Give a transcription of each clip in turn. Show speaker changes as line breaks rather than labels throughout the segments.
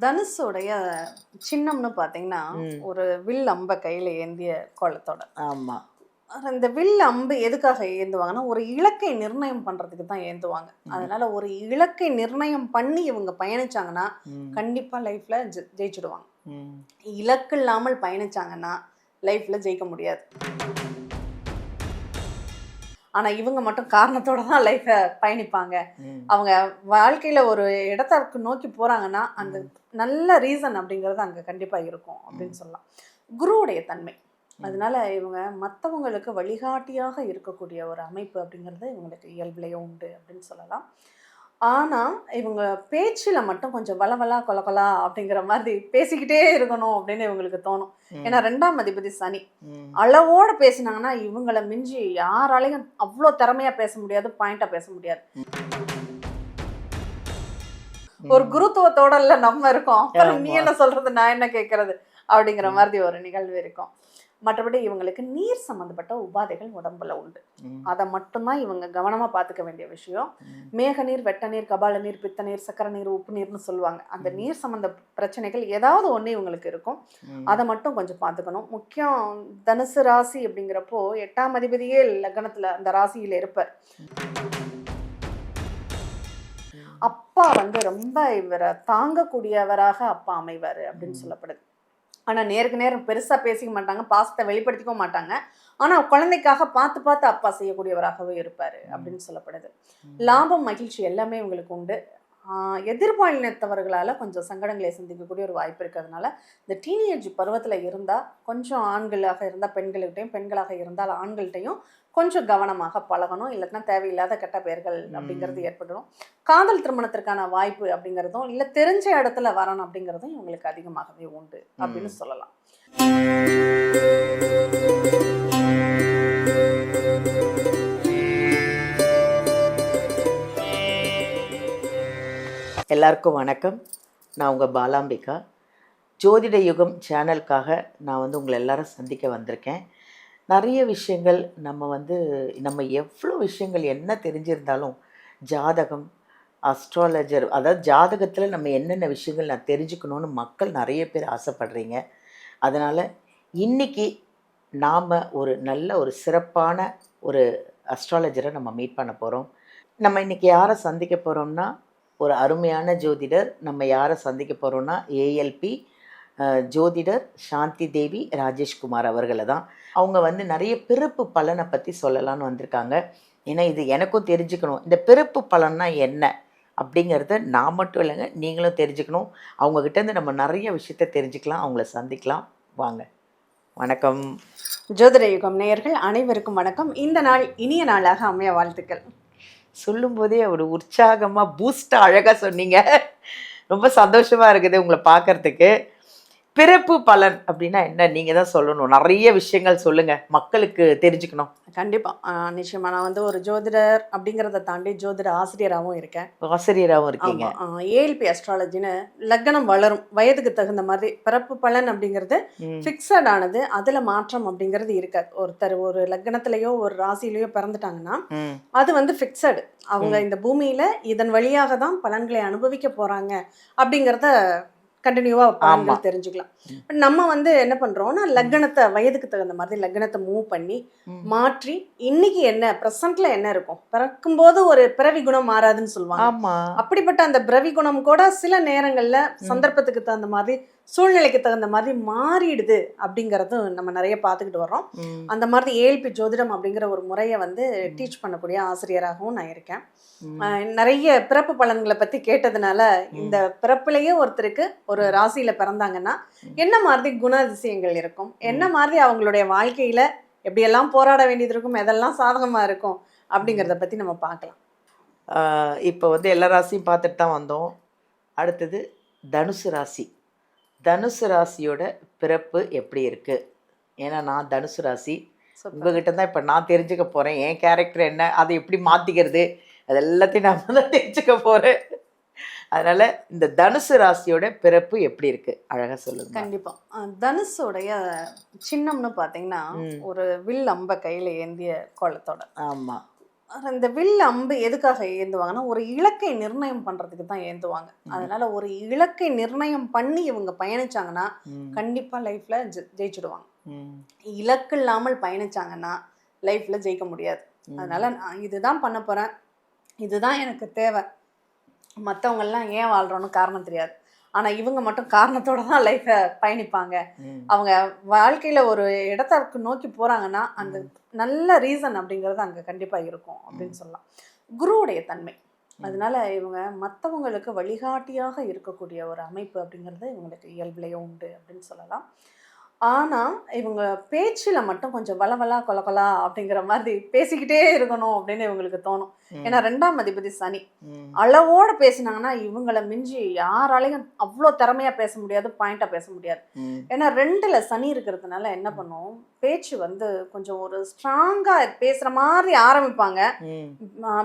தனுஷோடைய சின்னம்னு பார்த்தீங்கன்னா,
ம்.
ஒரு வில் அம்ப கையில ஏந்திய கோலத்தோட.
ஆமா.
இந்த வில் அம்பு எதுக்காக ஏந்துவாங்கன்னா, ஒரு இலக்கை நிர்ணயம் பண்றதுக்கு தான் ஏந்துவாங்க.
ம்.
அதனால ஒரு இலக்கை நிர்ணயம் பண்ணி இவங்க பயணிச்சாங்கன்னா,
ம்.
கண்டிப்பா லைஃப்ல ஜெயிச்சுடுவாங்க.
ம்.
இலக்கு இல்லாமல் பயணிச்சாங்கன்னா, லைஃப்ல ஜெயிக்க முடியாது. ஆனா இவங்க மட்டும் காரணத்தோட தான் லைஃப்ப பயணிப்பாங்க.
ம்.
அவங்க வாழ்க்கையில ஒரு இடத்த நோக்கி போறாங்கன்னா, அந்த
ம்.
நல்ல ரீசன் அப்படிங்கிறது அங்க கண்டிப்பா இருக்கும்
ம்.
அப்படின்னு சொல்லலாம். குருவுடைய தன்மை.
ம்.
அதனால இவங்க மத்தவங்களுக்கு வழிகாட்டியாக இருக்கக்கூடிய ஒரு அமைப்பு அப்படிங்கிறது இவங்களுக்கு இயல்புலயே உண்டு அப்படின்னு சொல்லலாம். ஆனா, இவங்க பேச்சுல மட்டும் கொஞ்சம் வளவளா, கொலகொலா அப்படிங்கிற மாதிரி பேசிக்கிட்டே இருக்கணும் அப்படின்னு இவங்களுக்கு தோணும். ஏன்னா
ம்.
2ஆம் அதிபதி சனி.
ம்.
அளவோட பேசினாங்கன்னா, இவங்கள மிஞ்சி யாராலயும் அவ்ளோ திறமையா பேச முடியாது, பாயிண்ட்டா பேச முடியாது. ஒரு
ம்.
குருத்துவத்தோடல்ல நம்ம இருக்கோம். அப்புறம் நீ
ஆமா.
என்ன சொல்றது? நான் என்ன கேட்கறது? அப்படிங்கிற
ம்.
மாதிரி ஒரு நிகழ்வு இருக்கும். மற்றபடி இவங்களுக்கு நீர் சம்மந்தப்பட்ட உபாதைகள் உடம்புல உண்டு.
ம்.
அத மட்டும் தான் இவங்க கவனமா பார்த்துக்க வேண்டிய விஷயம்.
ம்.
மேக நீர், வெட்ட நீர், கபால நீர், பித்த நீர், சக்கர நீர், உப்பு நீர்ன்னு சொல்லுவாங்க. அந்த
ம்.
நீர் சம்மந்த பிரச்சனைகள் ஏதாவது ஒண்ணு இவங்களுக்கு இருக்கும்.
ம்.
அத மட்டும் கொஞ்சம் பார்த்துக்கணும். முக்கியம் தனுசு ராசி அப்படிங்கிறப்போ 8ஆம் அதிபதியே லக்னத்துல அந்த ராசியில இருப்பார். அப்பா ரொம்ப இவர தாங்கக்கூடியவராக அப்பா அமைவாரு அப்படின்னு
ம்.
சொல்லப்படுது. ஆனா நேருக்கு நேரம் பெருசா பேசிக்க மாட்டாங்க. பாசத்த வெளிப்படுத்திக்கவும் மாட்டாங்க. ஆனா குழந்தைக்காக பார்த்து பார்த்து அப்பா செய்யக்கூடியவராகவே இருப்பாரு
ம்.
அப்படின்னு சொல்லப்படுது.
ம்.
லாபம், மகிழ்ச்சி எல்லாமே இவங்களுக்கு உண்டு. எதிர்பாலினத்தவர்களால கொஞ்சம் சங்கடங்களை சந்திக்கக்கூடிய ஒரு வாய்ப்பு இருக்கிறதுனால, இந்த டீனேஜ் பருவத்துல இருந்தா கொஞ்சம் ஆண்களாக இருந்தா பெண்கள்கிட்டயும், பெண்களாக இருந்தால் ஆண்கள்ட்டயும் கொஞ்சம் கவனமாக பழகணும். இல்லாட்டினா தேவையில்லாத கெட்ட பெயர்கள் அப்படிங்கிறது
ம்.
ஏற்படும். காதல் திருமணத்திற்கான வாய்ப்பு அப்படிங்கிறதும், இல்ல தெரிஞ்ச இடத்துல வரணும் அப்படிங்கிறதும் இவங்களுக்கு அதிகமாகவே உண்டு அப்படின்னு
ம்.
சொல்லலாம்.
எல்லாருக்கும் வணக்கம். நான் உங்க பாலாம்பிகா. ஜோதிட யுகம் சேனலுக்காக நான் உங்கள எல்லாரும் சந்திக்க வந்திருக்கேன். நிறைய விஷயங்கள் நம்ம எவ்வளோ விஷயங்கள் என்ன தெரிஞ்சிருந்தாலும், ஜாதகம், அஸ்ட்ராலஜர் அதாவது ஜாதகத்தில் நம்ம என்னென்ன விஷயங்கள் நான் தெரிஞ்சுக்கணும்னு மக்கள் நிறைய பேர் ஆசைப்படுறீங்க. அதனால் இன்னைக்கு நாம் ஒரு நல்ல ஒரு சிறப்பான ஒரு அஸ்ட்ராலஜரை நம்ம மீட் பண்ண போகிறோம். நம்ம இன்னைக்கு யாரை சந்திக்க போகிறோம்னா, ஒரு அருமையான ஜோதிடர். நம்ம யாரை சந்திக்க போகிறோம்னா, ஏஎல்பி ஜோதிடர் சாந்தி தேவி ராஜேஷ்குமார் அவர்களை தான். அவங்க நிறைய பிறப்பு பலனை பற்றி சொல்லலான்னு வந்திருக்காங்க. ஏன்னா இது எனக்கும் தெரிஞ்சுக்கணும். இந்த பிறப்பு பலன்னா என்ன அப்படிங்கிறத நான் மட்டும் இல்லைங்க, நீங்களும் தெரிஞ்சுக்கணும். அவங்கக்கிட்டேருந்து நம்ம நிறைய விஷயத்த தெரிஞ்சுக்கலாம். அவங்கள சந்திக்கலாம். வாங்க. வணக்கம்.
ஜோதிட யுகம் நேயர்கள் அனைவருக்கும் வணக்கம். இந்த நாள் இனிய நாளாக அமைய வாழ்த்துக்கள்.
சொல்லும்போதே ஒரு உற்சாகமாக பூஸ்டாக அழகாக சொன்னீங்க. ரொம்ப சந்தோஷமாக இருக்குது உங்களை பார்க்கறதுக்கு. பிறப்பு பலன் அப்படின்னா என்ன? நீங்கள் தான் சொல்லணும். நிறைய விஷயங்கள் சொல்லுங்கள், மக்களுக்கு தெரிஞ்சுக்கணும்.
கண்டிப்பா. நிச்சயமா. நான் ஒரு ஜோதிடர் அப்படிங்கிறத தாண்டி ஜோதிட ஆசிரியராகவும் இருக்கேன்.
ஆசிரியராகவும் இருக்கீங்க.
ஆமா. ஏஎல்பி அஸ்ட்ராலஜின்னு லக்னம் வளரும் வயதுக்கு தகுந்த மாதிரி பிறப்பு பலன் அப்படிங்கிறது
ம்.
ஃபிக்ஸட் ஆனது. அதுல மாற்றம் அப்படிங்கிறது இருக்காது. ஒருத்தர் ஒரு லக்னத்திலேயோ ஒரு ராசியிலேயோ பிறந்துட்டாங்கன்னா,
ம்.
அது ஃபிக்ஸடு. அவங்க
ம்.
இந்த பூமியில இதன் வழியாக தான் பலன்களை அனுபவிக்க போறாங்க அப்படிங்கிறத கண்டினியூவா
ஆமா.
பலன்கள் தெரிஞ்சுக்கலாம்.
ம்.
நம்ம என்ன பண்றோம்னா, லக்னத்தை வயதுக்கு தகுந்த மாதிரி லக்னத்தை மூவ் பண்ணி,
ம்.
மாற்றி இன்னைக்கு என்ன பிரசன்ட்ல என்ன இருக்கும்? பிறக்கும்போது ஒரு பிறவி குணம் மாறாதுன்னு சொல்லுவாங்க.
ஆமா.
அப்படிப்பட்ட அந்த பிறவி குணம் கூட சில நேரங்கள்ல
ம்.
சந்தர்ப்பத்துக்கு தகுந்த மாதிரி, சூழ்நிலைக்கு தகுந்த மாதிரி மாறிடுது அப்படிங்கிறதும் நம்ம நிறைய பார்த்துக்கிட்டு வர்றோம்.
ம்.
அந்த மாதிரி ஏஎல்பி ஜோதிடம் அப்படிங்கிற ஒரு முறையை
ம்.
டீச் பண்ணக்கூடிய ஆசிரியராகவும் நான் இருக்கேன்.
ம்.
நிறைய பிறப்பு பலன்களை பத்தி கேட்டதுனால, இந்த
ம்.
பிறப்புலயே ஒருத்தருக்கு ஒரு
ம்.
ராசியில பிறந்தாங்கன்னா,
ம்.
என்ன மாதிரி குணாதிசயங்கள் இருக்கும்? என்ன
ம்.
மாதிரி அவங்களுடைய வாழ்க்கையில எப்படியெல்லாம் போராட வேண்டியது இருக்கும்? எதெல்லாம் சாதகமா இருக்கும்?
ம்.
அப்படிங்கிறத பத்தி நம்ம பார்க்கலாம்.
இப்போ எல்லா ராசியும் பார்த்துட்டு தான் வந்தோம். அடுத்தது தனுசு ராசி. தனுசு ராசியோட பிறப்பு எப்படி இருக்கு? ஏன்னா நான் தனுசு ராசி.
சூப்பர்.
உங்ககிட்ட தான் இப்போ நான் தெரிஞ்சுக்க போகிறேன். என் கேரக்டர் என்ன, அதை எப்படி மாற்றிக்கிறது, அது எல்லாத்தையும் நான் தான் தெரிஞ்சுக்க போகிறேன். அதனால் இந்த தனுசு ராசியோட பிறப்பு எப்படி இருக்கு? அழகாக சொல்லுங்க.
கண்டிப்பா. தனுஷோடைய சின்னம்னு பார்த்தீங்கன்னா,
ம்.
ஒரு வில் அம்ப கையில ஏந்திய கோலத்தோட.
ஆமாம்.
இந்த வில் அம்பு எதுக்காக ஏந்துவாங்கன்னா, ஒரு இலக்கை நிர்ணயம் பண்றதுக்கு தான் ஏந்துவாங்க. அதனால ஒரு இலக்கை நிர்ணயம் பண்ணி இவங்க பயணிச்சாங்கன்னா,
ம்.
கண்டிப்பா லைஃப்ல ஜெயிச்சுடுவாங்க.
ம்.
இலக்கு இல்லாமல் பயணிச்சாங்கன்னா, லைஃப்ல ஜெயிக்க முடியாது. அதனால
ம்.
நான் இதுதான் பண்ண போறேன். இதுதான் எனக்கு தேவை. மத்தவங்கலாம் ஏன் வாழ்றோம்னு காரணம் தெரியாது. ஆனா இவங்க மட்டும் காரணத்தோட தான் லைஃப்ப பயணிப்பாங்க.
ம்.
அவங்க வாழ்க்கையில ஒரு இடத்த நோக்கி போறாங்கன்னா, அந்த
ம்.
நல்ல ரீசன் அப்படிங்கிறது அங்க கண்டிப்பா இருக்கும்
ம்.
அப்படின்னு சொல்லலாம். குருவுடைய தன்மை.
ம்.
அதனால இவங்க மத்தவங்களுக்கு வழிகாட்டியாக இருக்கக்கூடிய ஒரு அமைப்பு அப்படிங்கிறது இவங்களுக்கு இயல்புலயே உண்டு அப்படின்னு சொல்லலாம். ஆனா, இவங்க பேச்சுல மட்டும் கொஞ்சம் வளவளா, கொலகொலா அப்படிங்கிற மாதிரி பேசிக்கிட்டே இருக்கணும் அப்படின்னு இவங்களுக்கு தோணும். ஏன்னா
ம்.
2ஆம் அதிபதி சனி.
ம்.
அளவோட பேசினாங்கன்னா, இவங்கள மிஞ்சி யாராலயும் அவ்ளோ திறமையா பேச முடியாது, பாயிண்ட்டா பேச முடியாது.
ம்.
ஏன்னா 2ல சனி இருக்கிறதுனால என்ன பண்ணும், பேச்சு வந்து கொஞ்சம் ஒரு ஸ்ட்ராங்கா பேசுற மாரி ஆரம்பிப்பாங்க.
ம்.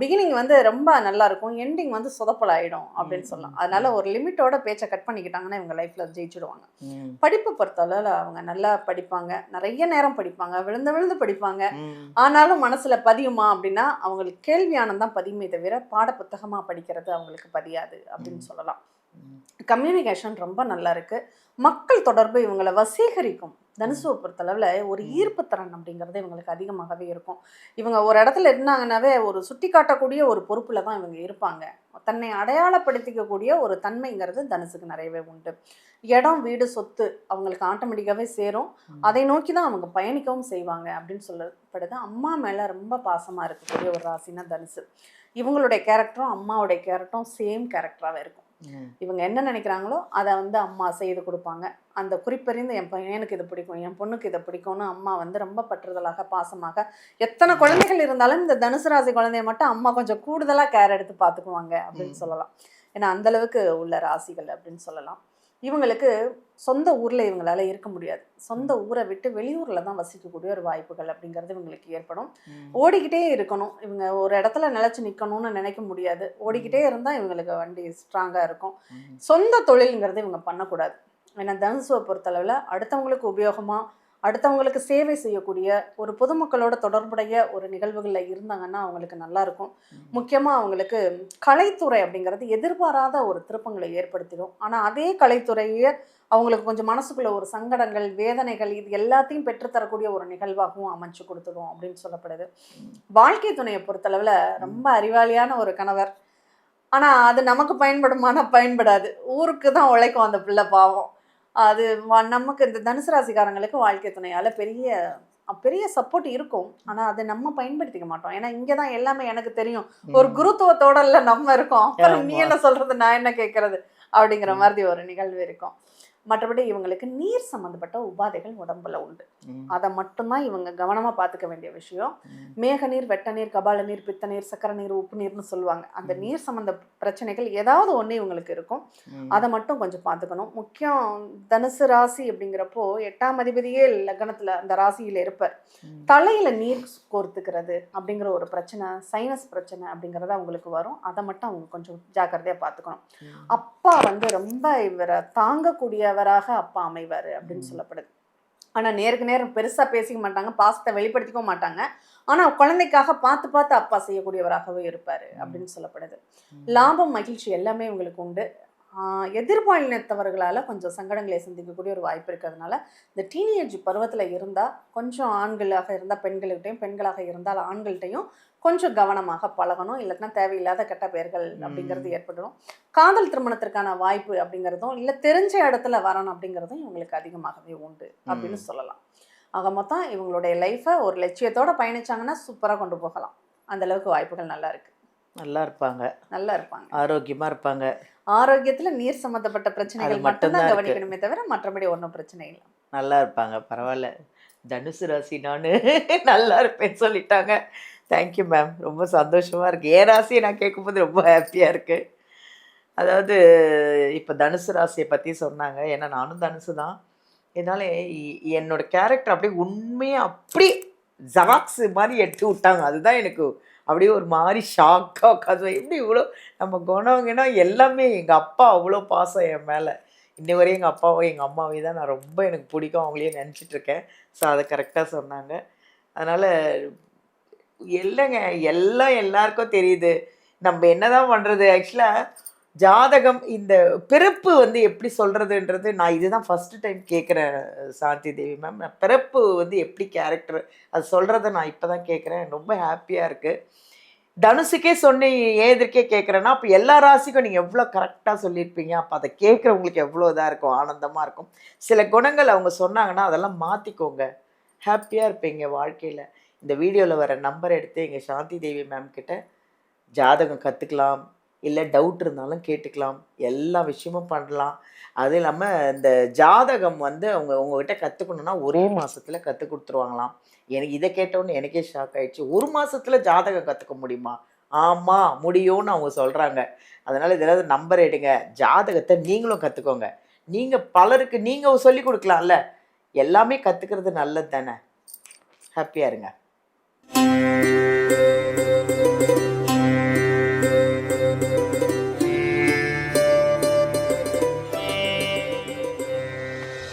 பிகினிங் வந்து ரொம்ப நல்லாருக்கும். எண்டிங் வந்து சொதப்பல் ஆயிடும்
ம்.
அப்படின்னு சொல்லலாம்.
ம்.
அதனால ஒரு லிமிட்டோட பேச்ச கட் பண்ணிக்கிட்டாங்கன்னா, இவங்க லைஃப்ல ஜெயிச்சுடுவாங்க.
ம்.
படிப்பு பொறுத்தளவுல அவங்க நல்லா படிப்பாங்க. நெறைய நேரம் படிப்பாங்க. விழுந்து விழுந்து படிப்பாங்க.
ம்.
ஆனாலும் மனசுல பதியுமா அப்படின்னா, அவங்களுக்கு கேள்வியானம் தான் பதியுமே தவிர, பாட புத்தகமா படிக்கிறது அவங்களுக்கு பதியாது அப்படின்னு
ம்.
சொல்லலாம்.
ம்.
கம்யூனிகேஷன் ரொம்ப நல்லா இருக்கு. மக்கள் தொடர்பு இவங்கள வசீகரிக்கும்.
ம்.
தனுசுவ பொறுத்தளவுல ஒரு
ம்.
ஈர்ப்பு திறன் அப்படிங்கிறது இவங்களுக்கு அதிகமாகவே இருக்கும். இவங்க ஒரு இடத்துல இருந்தாங்கன்னாவே ஒரு சுட்டி காட்டக்கூடிய ஒரு பொறுப்புல தான் இவங்க இருப்பாங்க. தன்னை அடையாளப்படுத்திக்கக்கூடிய ஒரு தன்மைங்கிறது தனுசுக்கு நிறையவே உண்டு. இடம், வீடு, சொத்து அவங்களுக்கு ஆட்டோமேட்டிக்காவே சேரும்.
ம்.
அதை நோக்கி தான் அவங்க பயணிக்கவும் செய்வாங்க அப்படின்னு சொல்லப்படுது. அம்மா மேல ரொம்ப பாசமா இருக்கக்கூடிய ஒரு ராசினா தனுசு. இவங்களுடைய கேரக்டரும், அம்மாவுடைய கேரக்டரும் சேம் கேரக்டராவே இருக்கும்.
ம்.
இவங்க என்ன நினைக்கிறாங்களோ, அத வந்து அம்மா செய்து குடுப்பாங்க. அந்த குறிப்பறிந்து என் பையனுக்கு இது பிடிக்கும், என் பொண்ணுக்கு இத பிடிக்கும்னு அம்மா வந்து ரொம்ப பற்றுதலாக, பாசமாக எத்தன
ம்.
குழந்தைகள் இருந்தாலும் இந்த தனுசு ராசி குழந்தைய மட்டும் அம்மா கொஞ்சம் கூடுதலா கேர் எடுத்து பார்த்துக்குவாங்க அப்படின்னு
ம்.
சொல்லலாம். ஏன்னா அந்த அளவுக்கு உள்ள ராசிகள் அப்படின்னு சொல்லலாம். இவங்களுக்கு சொந்த ஊர்ல இவங்களால இருக்க முடியாது. சொந்த
ம்.
ஊர விட்டு வெளியூர்ல தான் வசிக்கக்கூடிய ஒரு வாய்ப்புகள் அப்படிங்கிறது இவங்களுக்கு ஏற்படும்.
ம்.
ஓடிக்கிட்டே இருக்கணும். இவங்க ஒரு இடத்துல நிலைச்சு நிக்கணும்னு நினைக்க முடியாது. ஓடிக்கிட்டே
ம்.
இருந்தா இவங்களுக்கு வண்டி ஸ்ட்ராங்கா இருக்கும்.
ம்.
சொந்த தொழில்ங்கிறது இவங்க பண்ணக்கூடாது. ஏன்னா தனுசுவ பொறுத்தளவுல அடுத்தவங்களுக்கு உபயோகமா, அடுத்தவங்களுக்கு சேவை செய்யக்கூடிய ஒரு பொதுமக்களோட தொடர்புடைய ஒரு நிகழ்வுகள்ல இருந்தாங்கன்னா அவங்களுக்கு நல்லாருக்கும்.
ம்.
முக்கியமா அவங்களுக்கு கலைத்துறை அப்படிங்கிறது எதிர்பாராத ஒரு திருப்பங்களை ஏற்படுத்திடும். ஆனா அதே கலைத்துறைய அவங்களுக்கு கொஞ்சம் மனசுக்குள்ள ஒரு சங்கடங்கள், வேதனைகள் இது எல்லாத்தையும் பெற்று தரக்கூடிய ஒரு நிகழ்வாகவும் அமைச்சு குடுத்துடும் அப்படின்னு சொல்லப்படுது.
ம்.
வாழ்க்கை துணைய பொறுத்தளவுல
ம்.
ரொம்ப அறிவாளியான ஒரு கணவர். ஆனா, அது நமக்கு பயன்படுமானா பயன்படாது. ஊருக்கு தான் உழைக்கும் அந்த பிள்ளை பாவம். அது நமக்கு இந்த தனுசு ராசிக்காரங்களுக்கு வாழ்க்கை துணையால பெரிய பெரிய சப்போர்ட் இருக்கும். ஆனா, அத நம்ம பயன்படுத்திக்க மாட்டோம். ஏன்னா, இங்க தான் எல்லாமே எனக்கு தெரியும். ஒரு
ம்.
குருத்துவத்தோடல்ல நம்ம இருக்கோம். அப்புறம் நீ
ஆமா.
என்ன சொல்றது? நான் என்ன கேட்கறது? அப்படிங்கிற
ம்.
மாதிரி ஒரு நிகழ்வு இருக்கும். மற்றபடி இவங்களுக்கு நீர் சம்மந்தப்பட்ட உபாதைகள் உடம்புல உண்டு.
ம்.
அத மட்டும் தான் இவங்க கவனமா பார்த்துக்க வேண்டிய விஷயம்.
ம்.
மேகநீர், வெட்ட நீர், கபால நீர், பித்த நீர், சக்கர நீர், உப்பு நீர்ன்னு சொல்லுவாங்க. அந்த
ம்.
நீர் சம்மந்த பிரச்சனைகள் ஏதாவது ஒண்ணு இவங்களுக்கு இருக்கும்.
ம்.
அத மட்டும் கொஞ்சம் பார்த்துக்கணும். முக்கியம் தனுசு ராசி அப்படிங்கிறப்போ 8ஆம் அதிபதியே லக்னத்துல அந்த ராசியில இருப்பார்.
ம்.
தலையில நீர் கோர்த்துக்கிறது அப்படிங்கிற ஒரு பிரச்சனை, சைனஸ் பிரச்சனை அப்படிங்கிறது அவங்களுக்கு வரும். அத மட்டும் அவங்க கொஞ்சம் ஜாக்கிரதையா பார்த்துக்கணும்.
ம்.
அப்பா வந்து ரொம்ப இவர தாங்கக்கூடியவராக அப்பா அமைவாரு அப்படின்னு
ம்.
சொல்லப்படுது. ஆனா நேருக்கு நேர் பெருசா பேசிக்க மாட்டாங்க. பாசத்த வெளிப்படுத்திக்கவும் மாட்டாங்க. ஆனா குழந்தைக்காக பார்த்து பார்த்து அப்பா செய்யக்கூடியவராகவே இருப்பாரு
ம்.
அப்படின்னு சொல்லப்படுது.
ம்.
லாபம், மகிழ்ச்சி எல்லாமே இவங்களுக்கு உண்டு. எதிர்பாலினத்தவர்களால கொஞ்சம் சங்கடங்களை சந்திக்கக்கூடிய ஒரு வாய்ப்பு இருக்கிறதுனால, இந்த டீனேஜ் பருவத்துல இருந்தா, கொஞ்சம் ஆண்களாக இருந்தா பெண்கள்கிட்டயும், பெண்களாக இருந்தால் ஆண்கள்ட்டயும் கொஞ்சம் கவனமாக பழகணும். இல்லாட்டினா தேவையில்லாத கெட்ட பெயர்கள் அப்படிங்கிறது
ம்.
ஏற்படும். காதல் திருமணத்திற்கான வாய்ப்பு அப்படிங்கிறதும், இல்ல தெரிஞ்ச இடத்துல வரணும் அப்படிங்கிறதும் இவங்களுக்கு அதிகமாகவே உண்டு அப்படின்னு
ம்.
சொல்லலாம். ஆக மொத்தம் இவங்களுடைய லைஃப்ப ஒரு லட்சியத்தோட பயணிச்சாங்கன்னா சூப்பரா கொண்டு போகலாம். அந்த அளவுக்கு வாய்ப்புகள் நல்லா இருக்கு.
நல்லா இருப்பாங்க.
நல்லா இருப்பாங்க.
ஆரோக்கியமா இருப்பாங்க.
ஆரோக்கியத்துல நீர் சம்மந்தப்பட்ட
அது
பிரச்சனைகள்
மட்டும்
மட்டும் தான்
தான் இருக்கு.
கவனிக்கணுமே தவிர, மற்றபடி ஒண்ணும் பிரச்சனை இல்ல.
நல்லா இருப்பாங்க. பரவால்ல. தனுசு ராசி நானு நல்லா இருப்பேன்னு சொல்லிட்டாங்க. Thank you ma'am. ரொம்ப சந்தோஷமா இருக்கு. என் ராசிய நான் கேட்கும்போது ரொம்ப ஹேப்பியா இருக்கு. அதாவது இப்ப தனுசு ராசிய பத்தி சொன்னாங்க. ஏன்னா நானும் தனுசு தான். இதனால என்னோட கேரக்டர் அப்படியே உண்மையா அப்படியே ஜெராக்ஸ் மாரி எடுத்து விட்டாங்க. அதுதான் எனக்கு அப்படியே ஒரு மாரி ஷாக்கா உட்காந்து எப்படி இவ்வளோ நம்ம குணம்னா எல்லாமே எங்க அப்பா அவ்வளோ பாசம் என் மேல. இன்னை வரையும் எங்க அப்பாவும், எங்க அம்மாவையும் தான் நான் ரொம்ப எனக்கு பிடிக்கும். அவங்களையே நினச்சிட்டு இருக்கேன். ஸோ அத கரெக்ட்டா சொன்னாங்க. அதனால இல்லைங்க, எல்லாம் எல்லாருக்கும் தெரியுது. நம்ம என்னதான் பண்றது? ஆக்சுவலா ஜாதகம் இந்த பிறப்பு வந்து எப்படி சொல்றதுன்றது நான் இதுதான் ஃபர்ஸ்ட் டைம் கேட்குறேன் சாந்தி தேவி மேம். நான் பிறப்பு வந்து எப்படி கேரக்டர் அது சொல்றத நான் இப்பதான் கேட்குறேன். ரொம்ப ஹாப்பியா இருக்கு. தனுஷுக்கே சொன்னேன், ஏன் எதற்கே கேட்குறேன்னா, அப்போ எல்லா ராசிக்கும் நீங்கள் எவ்வளோ கரெக்டாக சொல்லியிருப்பீங்க. அப்போ அதை கேட்குறவங்களுக்கு எவ்வளோ இதாக இருக்கும், ஆனந்தமாக இருக்கும். சில குணங்கள் அவங்க சொன்னாங்கன்னா அதெல்லாம் மாற்றிக்கோங்க, ஹாப்பியாக இருப்பீங்க வாழ்க்கையில். இந்த வீடியோவில் வர நம்பர் எடுத்து எங்கள் சாந்தி தேவி மேம் கிட்ட ஜாதகம் கற்றுக்கலாம், இல்லை டவுட் இருந்தாலும் கேட்டுக்கலாம், எல்லா விஷயமும் பண்ணலாம். அதுவும் இல்லாமல் இந்த ஜாதகம் வந்து அவங்க உங்ககிட்ட கற்றுக்கணுன்னா ஒரே மாதத்தில் கற்றுக் கொடுத்துருவாங்களாம். எனக்கு இதை கேட்டோன்னு எனக்கே ஷாக் ஆயிடுச்சு. ஒரு மாதத்தில் ஜாதகம் கற்றுக்க முடியுமா? ஆமாம் முடியும்னு அவங்க சொல்கிறாங்க. அதனால் இதெல்லாம் நம்பர் எடுங்க, ஜாதகத்தை நீங்களும் கற்றுக்கோங்க. நீங்கள் பலருக்கு நீங்கள் சொல்லிக் கொடுக்கலாம்ல. எல்லாமே கற்றுக்கிறது நல்லது தானே. ஹாப்பியாக இருங்க.